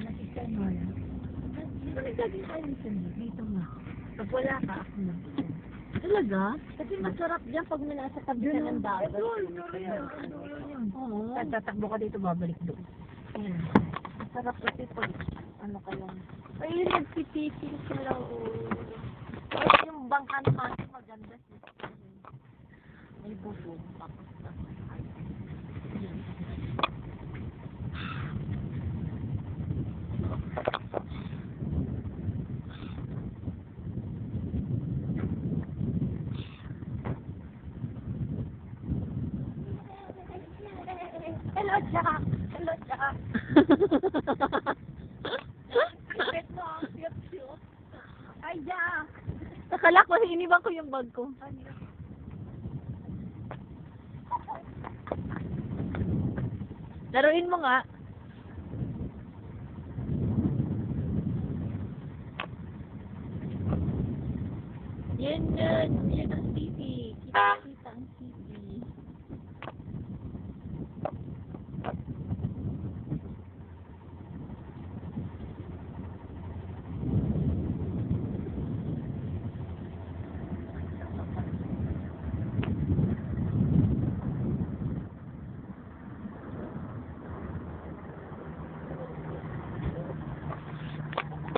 nakita mo na. Dito nagdaging kayo dito nga. Pag wala ka, ako na. Talaga? Kasi masarap dyan pag may nasa tabi ka ng dagat. Oo. Tatakbo ka dito, babalik doon. Ayan. Masarap kasi pag ano ka lang. Ay, nagpipisil sila. Ay, yung bangka naman maganda siya. May bubong. Tapos hello, Jack! Hello, Jack! Ay, Jack! Akala ko, iniwan ko yung bag ko. Laruin mo nga. Yan ang TV.